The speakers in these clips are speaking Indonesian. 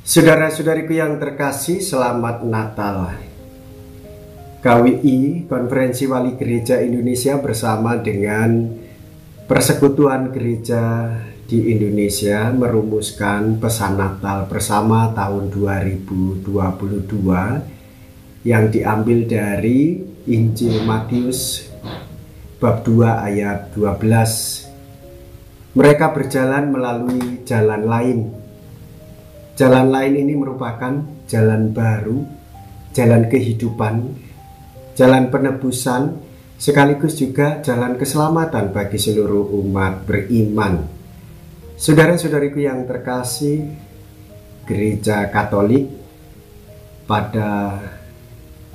Saudara-saudariku yang terkasih, selamat Natal. KWI, Konferensi Wali Gereja Indonesia, bersama dengan Persekutuan Gereja di Indonesia merumuskan pesan Natal bersama tahun 2022 yang diambil dari Injil Matius bab 2 ayat 12. Mereka berjalan melalui jalan lain. Jalan lain ini merupakan jalan baru, jalan kehidupan, jalan penebusan, sekaligus juga jalan keselamatan bagi seluruh umat beriman. Saudara-saudariku yang terkasih, Gereja Katolik pada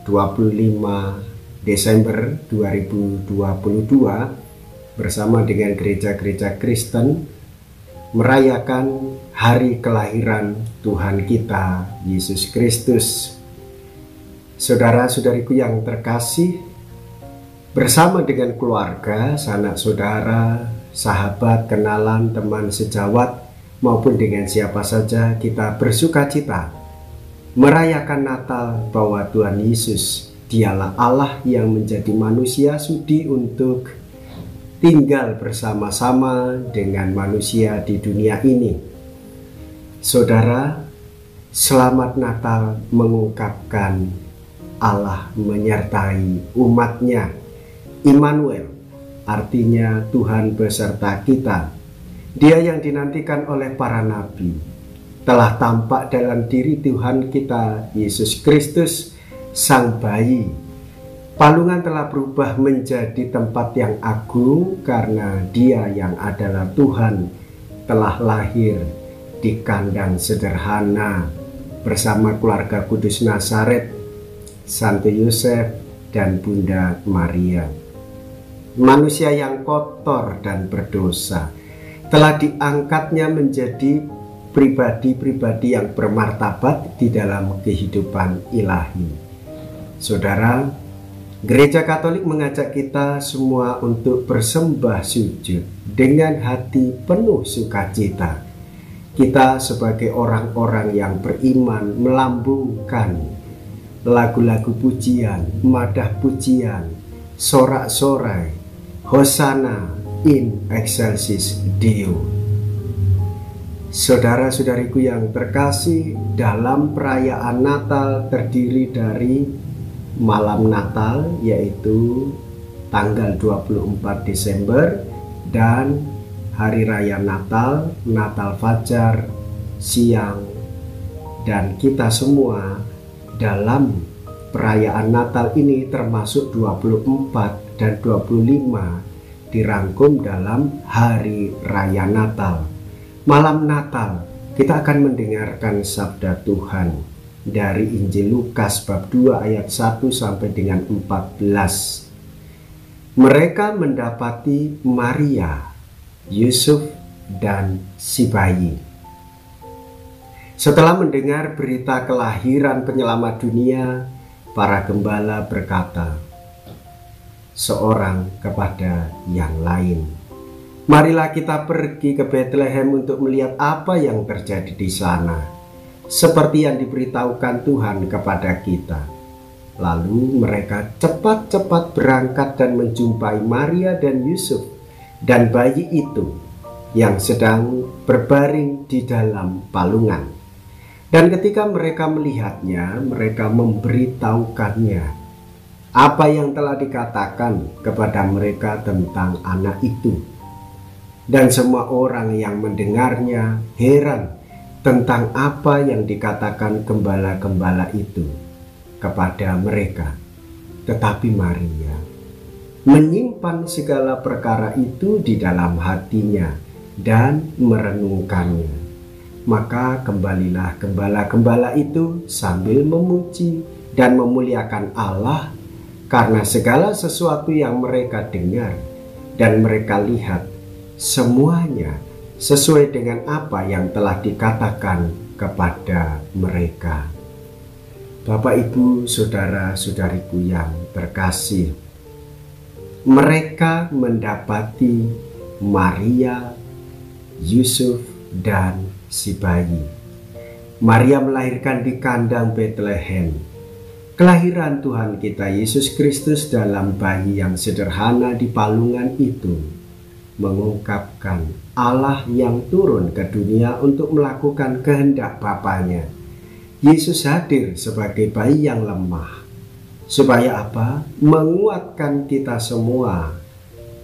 25 Desember 2022 bersama dengan gereja-gereja Kristen merayakan hari kelahiran Tuhan kita, Yesus Kristus. Saudara-saudariku yang terkasih, bersama dengan keluarga, sanak saudara, sahabat, kenalan, teman sejawat, maupun dengan siapa saja, kita bersuka-cita merayakan Natal bahwa Tuhan Yesus, Dialah Allah yang menjadi manusia sudi untuk tinggal bersama-sama dengan manusia di dunia ini. Saudara, selamat Natal mengungkapkan Allah menyertai umatnya. Immanuel, artinya Tuhan beserta kita. Dia yang dinantikan oleh para nabi telah tampak dalam diri Tuhan kita, Yesus Kristus, Sang Bayi. Palungan telah berubah menjadi tempat yang agung karena Dia yang adalah Tuhan telah lahir di kandang sederhana bersama keluarga kudus Nazaret, Santo Yosef, dan Bunda Maria. Manusia yang kotor dan berdosa telah diangkatnya menjadi pribadi-pribadi yang bermartabat di dalam kehidupan ilahi. Saudara, Gereja Katolik mengajak kita semua untuk bersembah sujud dengan hati penuh sukacita. Kita sebagai orang-orang yang beriman melambungkan lagu-lagu pujian, madah pujian, sorak-sorai, Hosana in excelsis Deo. Saudara-saudariku yang terkasih, dalam perayaan Natal terdiri dari malam Natal, yaitu tanggal 24 Desember, dan hari raya Natal, Natal Fajar, siang. Dan kita semua dalam perayaan Natal ini termasuk 24 dan 25 dirangkum dalam hari raya Natal. Malam Natal kita akan mendengarkan sabda Tuhan dari Injil Lukas bab 2 ayat 1 sampai dengan 14. Mereka mendapati Maria, Yusuf, dan si bayi. Setelah mendengar berita kelahiran penyelamat dunia, para gembala berkata seorang kepada yang lain, "Marilah kita pergi ke Bethlehem untuk melihat apa yang terjadi di sana, seperti yang diberitahukan Tuhan kepada kita." Lalu mereka cepat-cepat berangkat dan menjumpai Maria dan Yusuf dan bayi itu yang sedang berbaring di dalam palungan. Dan ketika mereka melihatnya, mereka memberitahukannya apa yang telah dikatakan kepada mereka tentang anak itu. Dan semua orang yang mendengarnya heran tentang apa yang dikatakan gembala-gembala itu kepada mereka. Tetapi Maria menyimpan segala perkara itu di dalam hatinya dan merenungkannya. Maka kembalilah gembala-gembala itu sambil memuji dan memuliakan Allah karena segala sesuatu yang mereka dengar dan mereka lihat, semuanya sesuai dengan apa yang telah dikatakan kepada mereka. Bapak, Ibu, saudara-saudariku yang terkasih, mereka mendapati Maria, Yusuf, dan si bayi. Maria melahirkan di kandang Betlehem. Kelahiran Tuhan kita Yesus Kristus dalam bayi yang sederhana di palungan itu mengungkapkan Allah yang turun ke dunia untuk melakukan kehendak Bapanya. Yesus hadir sebagai bayi yang lemah. Supaya apa? Menguatkan kita semua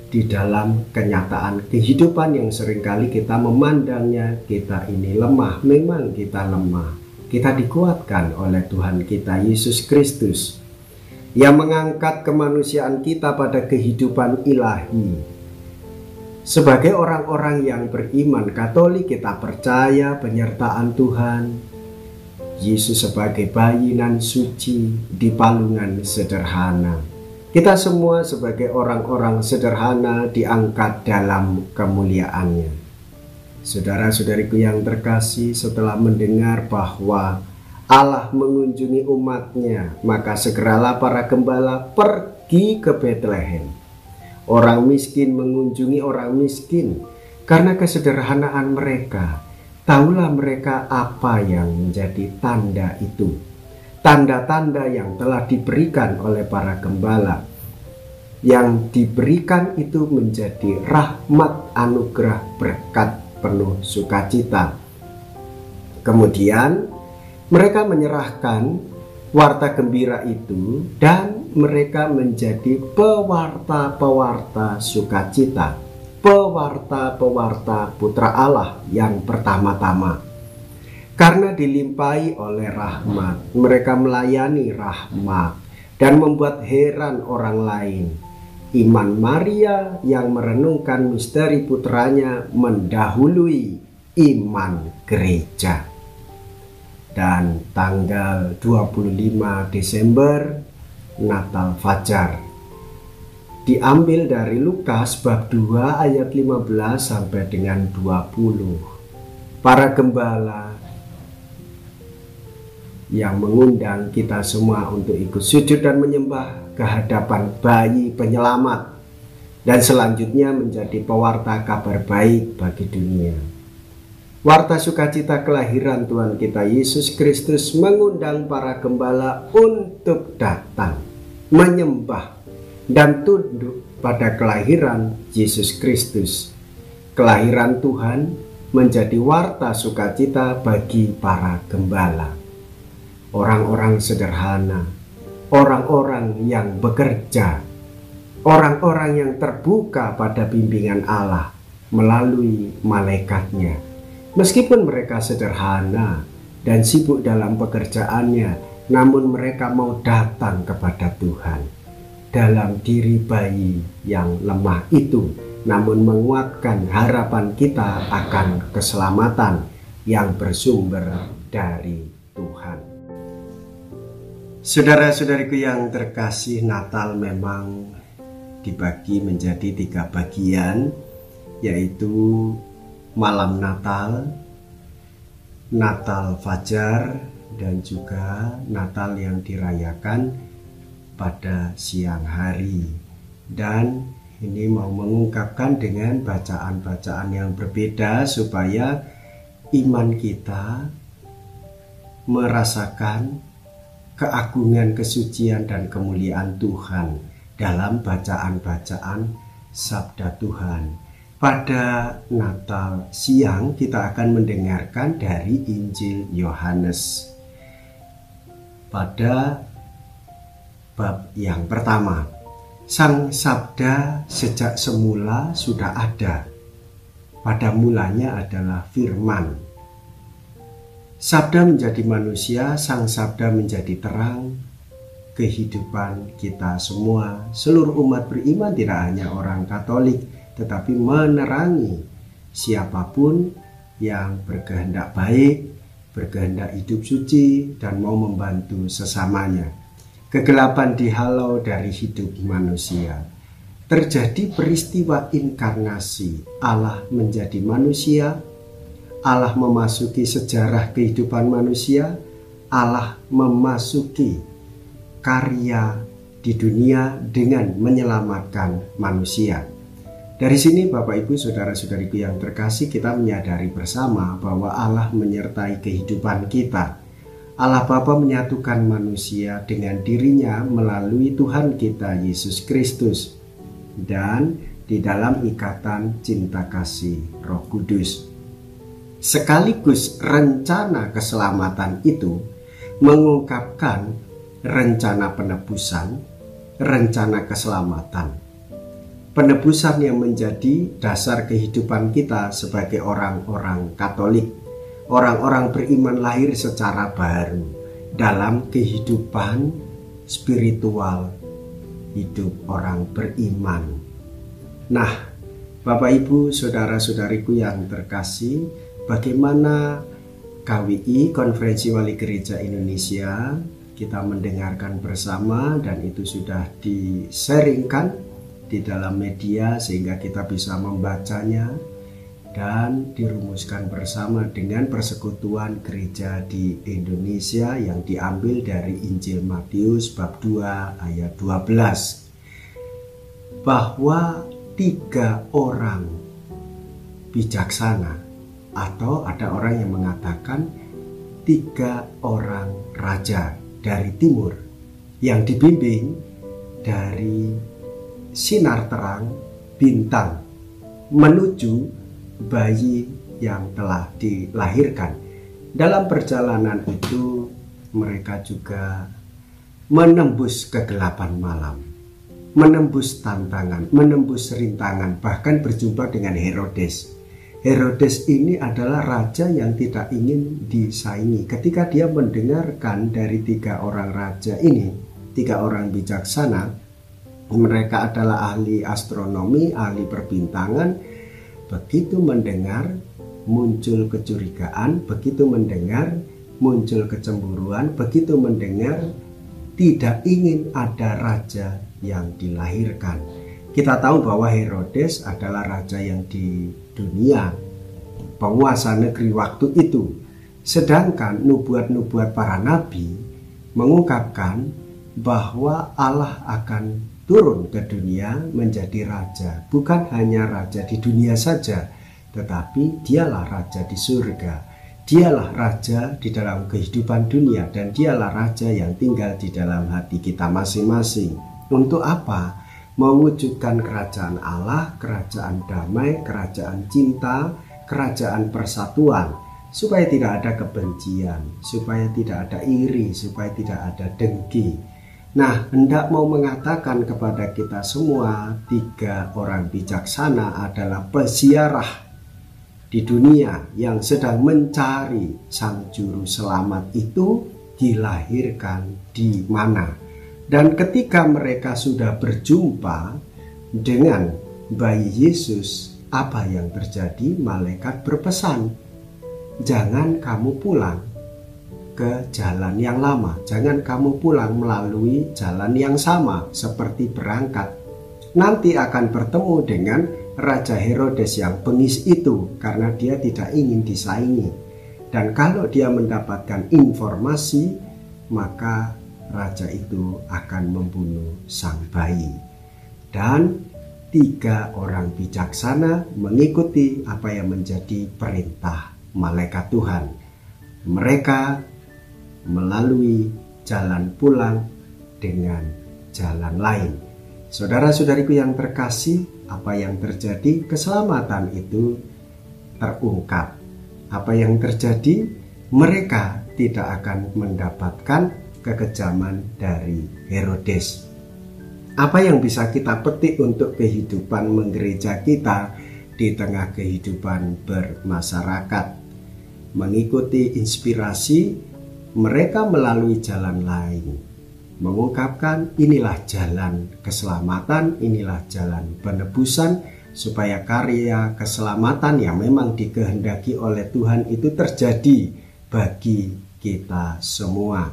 di dalam kenyataan kehidupan yang seringkali kita memandangnya kita ini lemah. Memang kita lemah. Kita dikuatkan oleh Tuhan kita Yesus Kristus yang mengangkat kemanusiaan kita pada kehidupan ilahi. Sebagai orang-orang yang beriman Katolik, kita percaya penyertaan Tuhan Yesus sebagai bayi nan suci di palungan sederhana. Kita semua sebagai orang-orang sederhana diangkat dalam kemuliaannya. Saudara-saudariku yang terkasih, setelah mendengar bahwa Allah mengunjungi umatnya, maka segeralah para gembala pergi ke Betlehem. Orang miskin mengunjungi orang miskin karena kesederhanaan mereka. Tahulah mereka apa yang menjadi tanda itu. Tanda-tanda yang telah diberikan oleh para gembala. Yang diberikan itu menjadi rahmat, anugerah, berkat penuh sukacita. Kemudian mereka menyerahkan warta gembira itu dan mereka menjadi pewarta-pewarta sukacita. Pewarta-pewarta Putra Allah yang pertama-tama. Karena dilimpahi oleh rahmat, mereka melayani rahmat dan membuat heran orang lain. Iman Maria yang merenungkan misteri putranya mendahului iman gereja. Dan tanggal 25 Desember, Natal Fajar. Diambil dari Lukas bab 2 ayat 15 sampai dengan 20. Para gembala yang mengundang kita semua untuk ikut sujud dan menyembah kehadapan bayi penyelamat, dan selanjutnya menjadi pewarta kabar baik bagi dunia. Warta sukacita kelahiran Tuhan kita Yesus Kristus mengundang para gembala untuk datang menyembah dan tunduk pada kelahiran Yesus Kristus. Kelahiran Tuhan menjadi warta sukacita bagi para gembala. Orang-orang sederhana, orang-orang yang bekerja, orang-orang yang terbuka pada bimbingan Allah melalui malaikatnya. Meskipun mereka sederhana dan sibuk dalam pekerjaannya, namun mereka mau datang kepada Tuhan dalam diri bayi yang lemah itu, namun menguatkan harapan kita akan keselamatan yang bersumber dari Tuhan. Saudara-saudariku yang terkasih, Natal memang dibagi menjadi 3 bagian, yaitu malam Natal, Natal Fajar, dan juga Natal yang dirayakan pada siang hari. Dan ini mau mengungkapkan dengan bacaan-bacaan yang berbeda supaya iman kita merasakan keagungan, kesucian, dan kemuliaan Tuhan dalam bacaan-bacaan sabda Tuhan. Pada Natal siang kita akan mendengarkan dari Injil Yohanes. Pada bab yang pertama, Sang Sabda sejak semula sudah ada. Pada mulanya adalah Firman. Sabda menjadi manusia, Sang Sabda menjadi terang kehidupan kita semua. Seluruh umat beriman, tidak hanya orang Katolik, tetapi menerangi siapapun yang berkehendak baik, berkehendak hidup suci, dan mau membantu sesamanya. Kegelapan dihalau dari hidup manusia. Terjadi peristiwa inkarnasi, Allah menjadi manusia, Allah memasuki sejarah kehidupan manusia, Allah memasuki karya di dunia dengan menyelamatkan manusia. Dari sini Bapak Ibu Saudara-saudariku yang terkasih, kita menyadari bersama bahwa Allah menyertai kehidupan kita. Allah Bapa menyatukan manusia dengan dirinya melalui Tuhan kita Yesus Kristus dan di dalam ikatan cinta kasih Roh Kudus. Sekaligus rencana keselamatan itu mengungkapkan rencana penebusan, rencana keselamatan. Penebusan yang menjadi dasar kehidupan kita sebagai orang-orang Katolik, orang-orang beriman lahir secara baru dalam kehidupan spiritual hidup orang beriman. Nah, Bapak Ibu Saudara-saudariku yang terkasih, bagaimana KWI Konferensi Wali Gereja Indonesia kita mendengarkan bersama, dan itu sudah di-sharingkan di dalam media sehingga kita bisa membacanya dan dirumuskan bersama dengan persekutuan gereja di Indonesia yang diambil dari Injil Matius bab 2 ayat 12, bahwa 3 orang bijaksana, atau ada orang yang mengatakan 3 orang raja dari timur yang dibimbing dari sinar terang bintang menuju bayi yang telah dilahirkan. Dalam perjalanan itu mereka juga menembus kegelapan malam, menembus tantangan, menembus rintangan, bahkan berjumpa dengan Herodes. Herodes ini adalah raja yang tidak ingin disaingi. Ketika dia mendengarkan dari 3 orang raja ini, 3 orang bijaksana, mereka adalah ahli astronomi, ahli perbintangan. Begitu mendengar, muncul kecurigaan. Begitu mendengar, muncul kecemburuan. Begitu mendengar, tidak ingin ada raja yang dilahirkan. Kita tahu bahwa Herodes adalah raja yang di dunia, penguasa negeri waktu itu. Sedangkan nubuat-nubuat para nabi mengungkapkan bahwa Allah akan turun ke dunia menjadi raja. Bukan hanya raja di dunia saja, tetapi dialah raja di surga. Dialah raja di dalam kehidupan dunia, dan dialah raja yang tinggal di dalam hati kita masing-masing. Untuk apa? Mewujudkan kerajaan Allah, kerajaan damai, kerajaan cinta, kerajaan persatuan, supaya tidak ada kebencian, supaya tidak ada iri, supaya tidak ada dengki. Nah, hendak mau mengatakan kepada kita semua, 3 orang bijaksana adalah peziarah di dunia yang sedang mencari sang juru selamat itu dilahirkan di mana. Dan ketika mereka sudah berjumpa dengan bayi Yesus, apa yang terjadi? Malaikat berpesan, jangan kamu pulang ke jalan yang lama, jangan kamu pulang melalui jalan yang sama seperti berangkat. Nanti akan bertemu dengan Raja Herodes yang bengis itu, karena dia tidak ingin disaingi. Dan kalau dia mendapatkan informasi, maka raja itu akan membunuh sang bayi. Dan 3 orang bijaksana mengikuti apa yang menjadi perintah malaikat Tuhan. Mereka melalui jalan pulang dengan jalan lain. Saudara-saudariku yang terkasih, apa yang terjadi? Keselamatan itu terungkap. Apa yang terjadi? Mereka tidak akan mendapatkan kekejaman dari Herodes. Apa yang bisa kita petik untuk kehidupan menggereja kita di tengah kehidupan bermasyarakat? Mengikuti inspirasi mereka melalui jalan lain, mengungkapkan inilah jalan keselamatan, inilah jalan penebusan, supaya karya keselamatan yang memang dikehendaki oleh Tuhan itu terjadi bagi kita semua.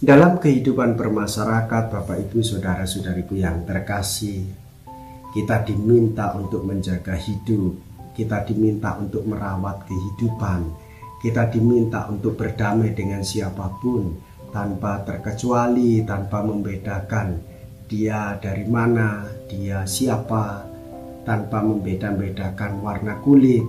Dalam kehidupan bermasyarakat, Bapak Ibu Saudara-saudariku yang terkasih, kita diminta untuk menjaga hidup, kita diminta untuk merawat kehidupan, kita diminta untuk berdamai dengan siapapun tanpa terkecuali, tanpa membedakan dia dari mana, dia siapa, tanpa membeda-bedakan warna kulit,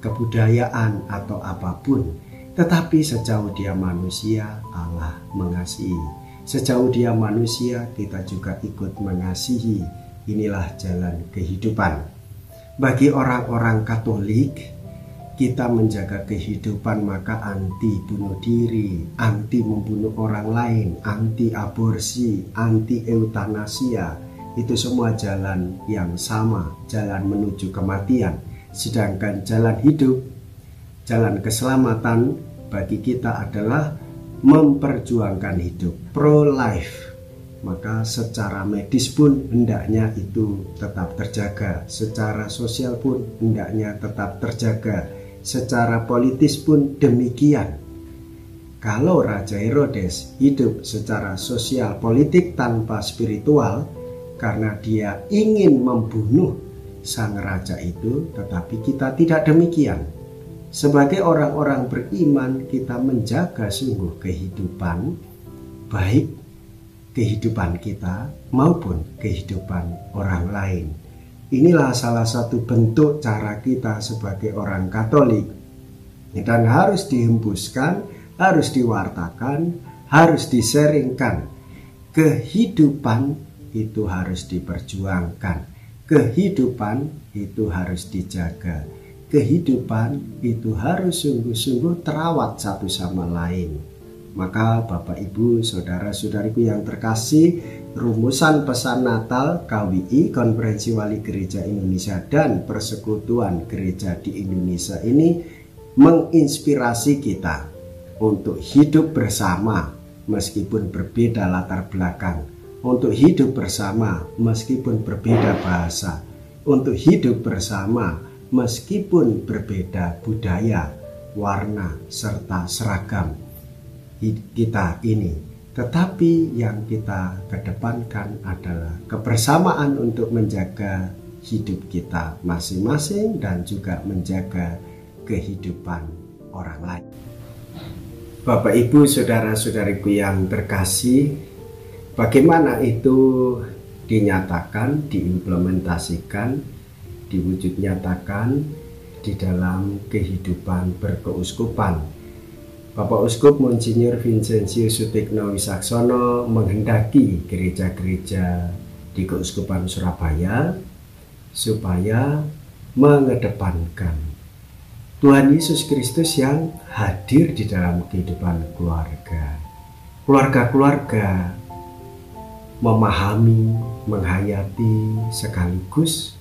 kebudayaan, atau apapun. Tetapi sejauh dia manusia, Allah mengasihi. Sejauh dia manusia, kita juga ikut mengasihi. Inilah jalan kehidupan. Bagi orang-orang Katolik, kita menjaga kehidupan maka anti bunuh diri, anti membunuh orang lain, anti aborsi, anti eutanasia. Itu semua jalan yang sama, jalan menuju kematian. Sedangkan jalan hidup, jalan keselamatan bagi kita adalah memperjuangkan hidup, pro-life. Maka secara medis pun hendaknya itu tetap terjaga, secara sosial pun hendaknya tetap terjaga, secara politis pun demikian. Kalau Raja Herodes hidup secara sosial politik tanpa spiritual, karena dia ingin membunuh sang raja itu, tetapi kita tidak demikian. Sebagai orang-orang beriman, kita menjaga sungguh kehidupan, baik kehidupan kita maupun kehidupan orang lain. Inilah salah satu bentuk cara kita sebagai orang Katolik, dan harus dihembuskan, harus diwartakan, harus diseringkan. Kehidupan itu harus diperjuangkan, kehidupan itu harus dijaga, kehidupan itu harus sungguh-sungguh terawat satu sama lain. Maka Bapak Ibu saudara-saudariku yang terkasih, rumusan pesan Natal KWI Konferensi Wali Gereja Indonesia dan Persekutuan Gereja di Indonesia ini menginspirasi kita untuk hidup bersama meskipun berbeda latar belakang, untuk hidup bersama meskipun berbeda bahasa, untuk hidup bersama meskipun berbeda budaya, warna, serta seragam kita ini. Tetapi yang kita kedepankan adalah kebersamaan untuk menjaga hidup kita masing-masing dan juga menjaga kehidupan orang lain. Bapak Ibu saudara-saudariku yang terkasih, bagaimana itu dinyatakan, diimplementasikan, diwujud nyatakan di dalam kehidupan berkeuskupan. Bapak Uskup Monsinyur Vincentius Sutikno Wisaksono menghendaki gereja-gereja di Keuskupan Surabaya supaya mengedepankan Tuhan Yesus Kristus yang hadir di dalam kehidupan keluarga. Keluarga-keluarga memahami, menghayati, sekaligus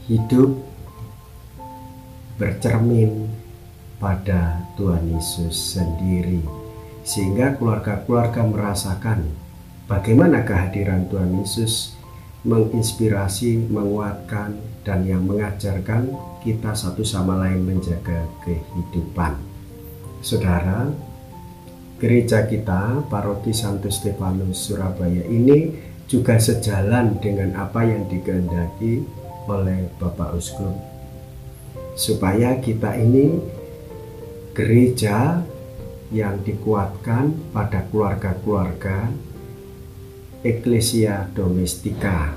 hidup bercermin pada Tuhan Yesus sendiri, sehingga keluarga-keluarga merasakan bagaimana kehadiran Tuhan Yesus menginspirasi, menguatkan, dan yang mengajarkan kita satu sama lain menjaga kehidupan. Saudara, gereja kita, Paroki Santo Stefanus Surabaya ini juga sejalan dengan apa yang dikehendaki oleh Bapak Uskup, supaya kita ini gereja yang dikuatkan pada keluarga-keluarga, Ecclesia Domestica.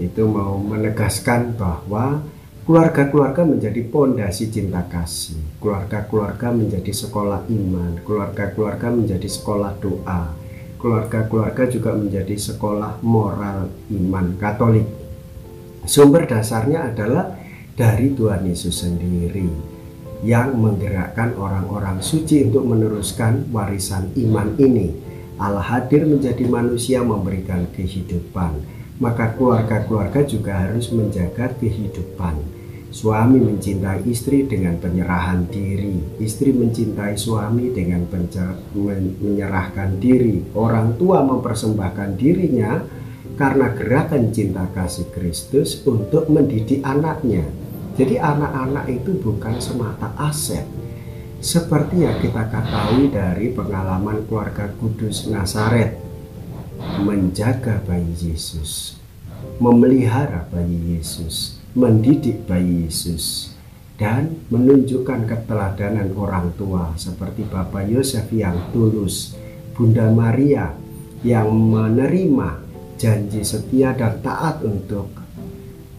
Itu mau menegaskan bahwa keluarga-keluarga menjadi pondasi cinta kasih, keluarga-keluarga menjadi sekolah iman, keluarga-keluarga menjadi sekolah doa, keluarga-keluarga juga menjadi sekolah moral iman Katolik. Sumber dasarnya adalah dari Tuhan Yesus sendiri yang menggerakkan orang-orang suci untuk meneruskan warisan iman ini. Allah hadir menjadi manusia memberikan kehidupan, maka keluarga-keluarga juga harus menjaga kehidupan. Suami mencintai istri dengan penyerahan diri, istri mencintai suami dengan menyerahkan diri, orang tua mempersembahkan dirinya karena gerakan cinta kasih Kristus untuk mendidik anaknya. Jadi anak-anak itu bukan semata aset, seperti yang kita ketahui dari pengalaman keluarga kudus Nazaret, menjaga bayi Yesus, memelihara bayi Yesus, mendidik bayi Yesus, dan menunjukkan keteladanan orang tua seperti Bapak Yosef yang tulus, Bunda Maria yang menerima janji setia dan taat untuk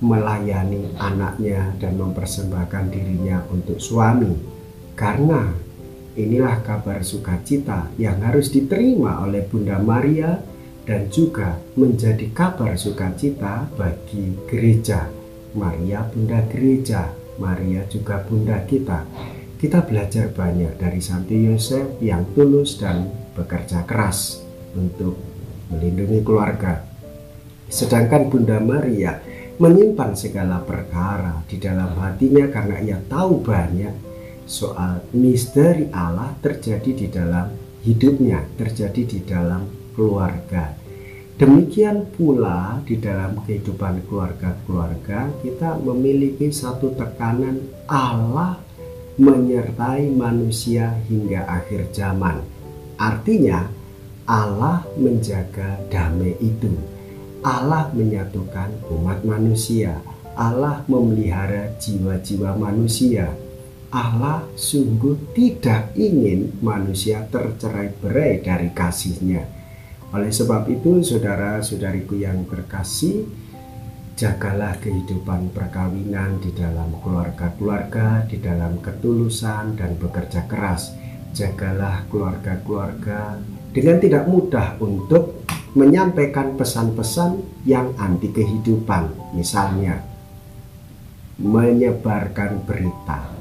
melayani anaknya dan mempersembahkan dirinya untuk suami. Karena inilah kabar sukacita yang harus diterima oleh Bunda Maria dan juga menjadi kabar sukacita bagi gereja. Maria Bunda Gereja, Maria juga Bunda kita. Kita belajar banyak dari Santo Yosef yang tulus dan bekerja keras untuk melindungi keluarga. Sedangkan Bunda Maria menyimpan segala perkara di dalam hatinya karena ia tahu banyak soal misteri Allah terjadi di dalam hidupnya, terjadi di dalam keluarga. Demikian pula di dalam kehidupan keluarga-keluarga kita memiliki satu tekanan Allah menyertai manusia hingga akhir zaman. Artinya Allah menjaga damai itu. Allah menyatukan umat manusia. Allah memelihara jiwa-jiwa manusia. Allah sungguh tidak ingin manusia tercerai-berai dari kasih-Nya. Oleh sebab itu, saudara-saudariku yang terkasih, jagalah kehidupan perkawinan di dalam keluarga-keluarga, di dalam ketulusan dan bekerja keras. Jagalah keluarga-keluarga dengan tidak mudah untuk menyampaikan pesan-pesan yang anti kehidupan, misalnya menyebarkan berita,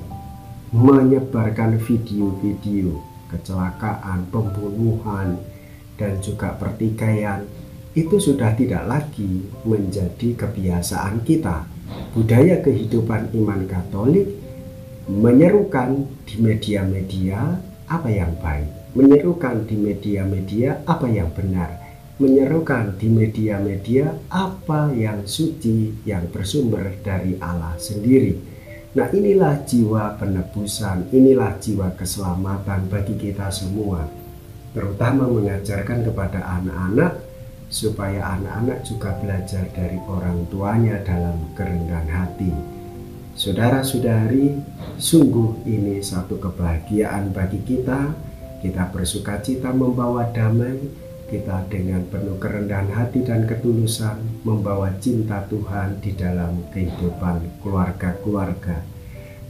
menyebarkan video-video kecelakaan, pembunuhan, dan juga pertikaian. Itu sudah tidak lagi menjadi kebiasaan kita. Budaya kehidupan iman Katolik menyerukan di media-media apa yang baik, menyerukan di media-media apa yang benar, menyerukan di media-media apa yang suci, yang bersumber dari Allah sendiri. Nah, inilah jiwa penebusan, inilah jiwa keselamatan bagi kita semua, terutama mengajarkan kepada anak-anak supaya anak-anak juga belajar dari orang tuanya dalam kerendahan hati. Saudara-saudari, sungguh ini satu kebahagiaan bagi kita. Kita bersukacita membawa damai, kita dengan penuh kerendahan hati dan ketulusan membawa cinta Tuhan di dalam kehidupan keluarga-keluarga.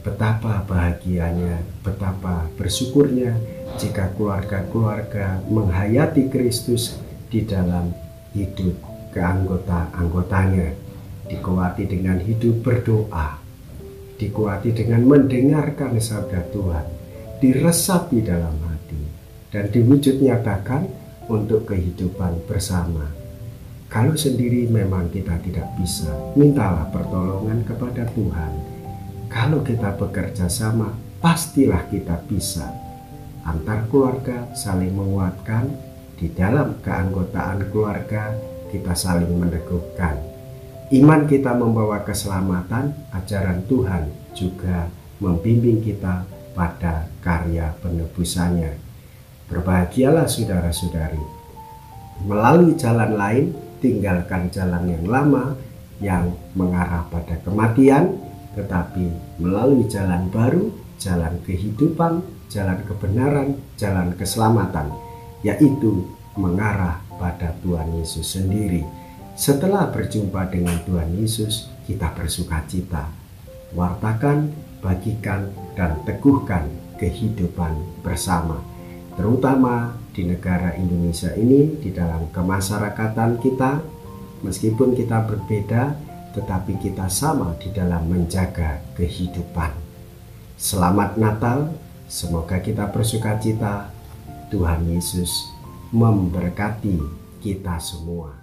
Betapa bahagianya, betapa bersyukurnya jika keluarga-keluarga menghayati Kristus di dalam hidup keanggota-anggotanya, dikuati dengan hidup berdoa, dikuati dengan mendengarkan sabda Tuhan, diresapi dalam hati, dan diwujud nyatakan untuk kehidupan bersama. Kalau sendiri memang kita tidak bisa, mintalah pertolongan kepada Tuhan. Kalau kita bekerja sama, pastilah kita bisa. Antar keluarga saling menguatkan, di dalam keanggotaan keluarga kita saling meneguhkan. Iman kita membawa keselamatan, ajaran Tuhan juga membimbing kita pada karya penebusannya. Berbahagialah saudara-saudari. Melalui jalan lain, tinggalkan jalan yang lama yang mengarah pada kematian, tetapi melalui jalan baru, jalan kehidupan, jalan kebenaran, jalan keselamatan, yaitu mengarah pada Tuhan Yesus sendiri. Setelah berjumpa dengan Tuhan Yesus, kita bersukacita. Wartakan, bagikan, dan teguhkan kehidupan bersama. Terutama di negara Indonesia ini, di dalam kemasyarakatan kita, meskipun kita berbeda, tetapi kita sama di dalam menjaga kehidupan. Selamat Natal, semoga kita bersukacita. Tuhan Yesus memberkati kita semua.